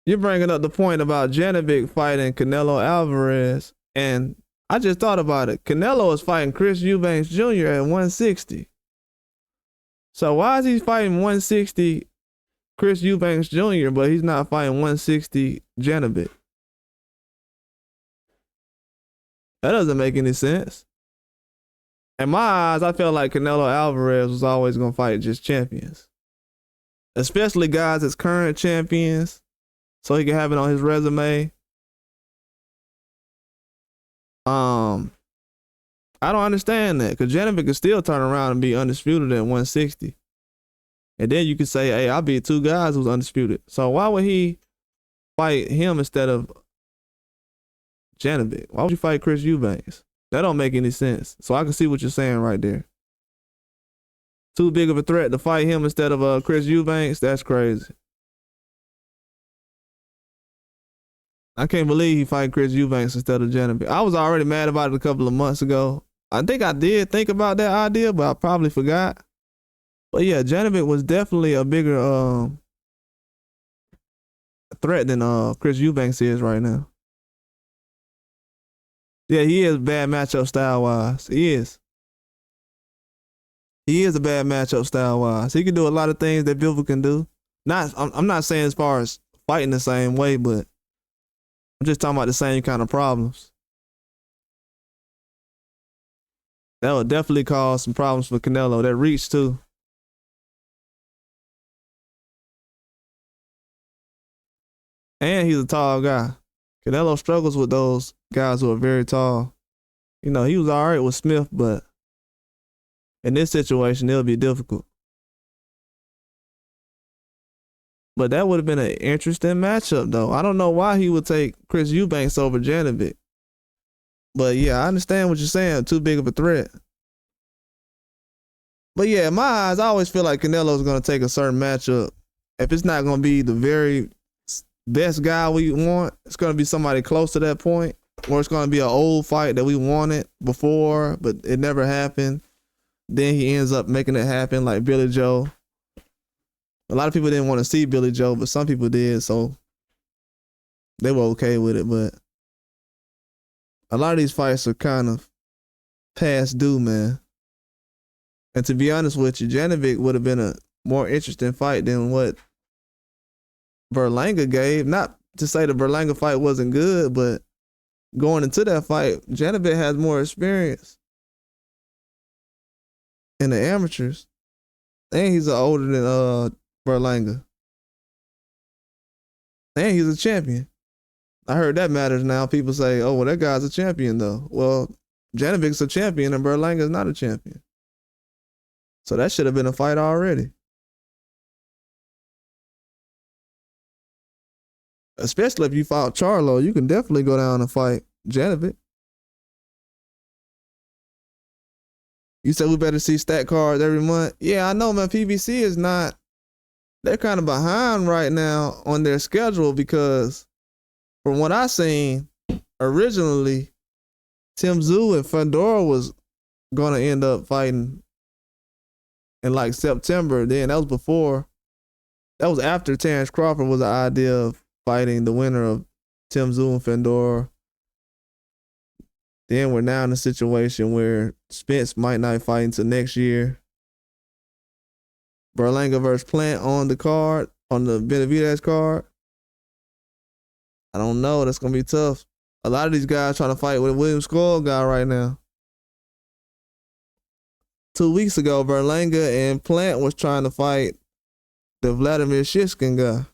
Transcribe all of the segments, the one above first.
you're bringing up the point about Janibek fighting Canelo Alvarez, and I just thought about it. Canelo is fighting Chris Eubanks Jr. at 160. So why is he fighting 160 Chris Eubanks Jr., but he's not fighting 160 Janibek? That doesn't make any sense. In my eyes, I felt like Canelo Alvarez was always going to fight just champions, especially guys that's current champions, so he can have it on his resume. I don't understand that, because Janibek can still turn around and be undisputed at 160. And then you could say, hey, I beat two guys who's undisputed. So why would he fight him instead of Janibek? Why would you fight Chris Eubanks? That don't make any sense. So I can see what you're saying right there. Too big of a threat to fight him instead of Chris Eubanks? That's crazy. I can't believe he fight Chris Eubanks instead of Janibek. I was already mad about it a couple of months ago. I think I did think about that idea, but I probably forgot. But yeah, Janibek was definitely a bigger threat than Chris Eubanks is right now. Yeah, he is bad matchup style-wise. He is. He is a bad matchup style-wise. He can do a lot of things that Bivol can do. I'm not saying as far as fighting the same way, but I'm just talking about the same kind of problems. That would definitely cause some problems for Canelo. That reach too. And he's a tall guy. Canelo struggles with those guys who are very tall. You know, he was all right with Smith, but in this situation, it'll be difficult. But that would have been an interesting matchup, though. I don't know why he would take Chris Eubanks over Janibek. But yeah, I understand what you're saying. Too big of a threat. But yeah, in my eyes, I always feel like Canelo's going to take a certain matchup. If it's not going to be the very best guy we want, it's going to be somebody close to that point, or it's going to be an old fight that we wanted before, but it never happened. Then he ends up making it happen, like Billy Joe. A lot of people didn't want to see Billy Joe, but some people did, so they were okay with it. But a lot of these fights are kind of past due, man. And to be honest with you, Janibek would have been a more interesting fight than what Berlanga gave. Not to say the Berlanga fight wasn't good, but going into that fight, Janibek has more experience in the amateurs. And he's older than Berlanga. And he's a champion. I heard that matters now. People say, oh, well, that guy's a champion, though. Well, Janibek's a champion and Berlanga's not a champion. So that should have been a fight already. Especially if you fought Charlo, you can definitely go down and fight Janibek. You said we better see stat cards every month. Yeah, I know, man. PBC is not, they're kind of behind right now on their schedule because from what I seen, originally, Tim Tszyu and Fedor was going to end up fighting in like September. Then that was before, that was after Terrence Crawford was the idea of fighting the winner of Tim Tszyu and Fedor. Then we're now in a situation where Spence might not fight until next year. Berlanga versus Plant on the card, on the Benavidez card. I don't know. That's going to be tough. A lot of these guys trying to fight with a William Skull guy right now. 2 weeks ago, Berlanga and Plant was trying to fight the Vladimir Shishkin guy.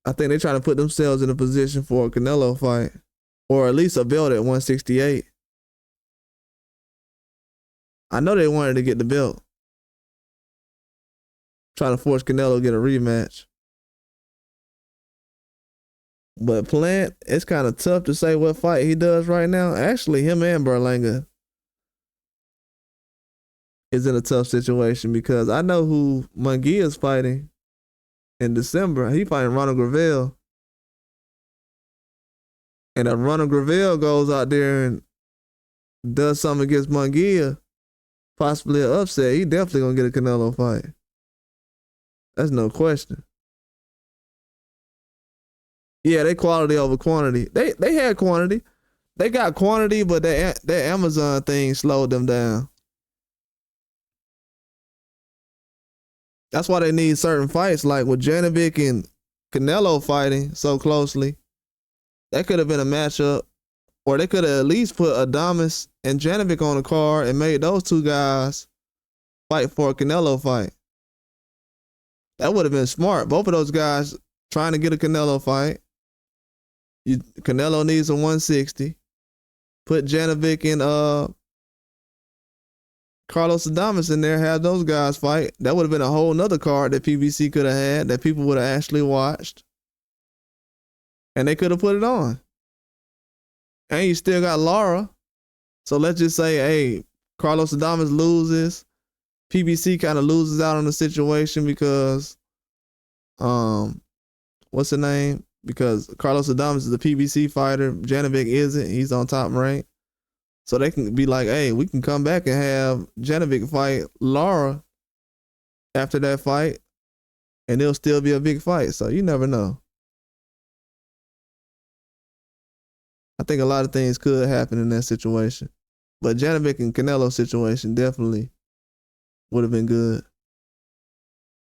I think they're trying to put themselves in a position for a Canelo fight, or at least a belt at 168. I know they wanted to get the belt. Trying to force Canelo to get a rematch. But Plant, it's kind of tough to say what fight he does right now. Actually, him and Berlanga is in a tough situation because I know who Munguia's fighting in December. He fighting Ronald Gravel. And if Ronald Gravel goes out there and does something against Munguia, possibly an upset, he definitely going to get a Canelo fight. That's no question. Yeah, they quality over quantity. They had quantity. They got quantity, but that Amazon thing slowed them down. That's why they need certain fights, like with Janibek and Canelo fighting so closely. That could have been a matchup, or they could have at least put Adames and Janibek on the card and made those two guys fight for a Canelo fight. That would have been smart. Both of those guys trying to get a Canelo fight. Canelo needs a 160. Put Janibek and Carlos Adames in there, have those guys fight. That would have been a whole nother card that PBC could have had that people would have actually watched. And they could have put it on. And you still got Lara. So let's just say, hey, Carlos Adames loses. PBC kind of loses out on the situation because, what's the name? Because Carlos Adames is a PBC fighter. Janibek isn't. He's on top rank. So they can be like, hey, we can come back and have Janibek fight Lara after that fight, and it'll still be a big fight. So you never know. I think a lot of things could happen in that situation. But Janibek and Canelo situation definitely would have been good.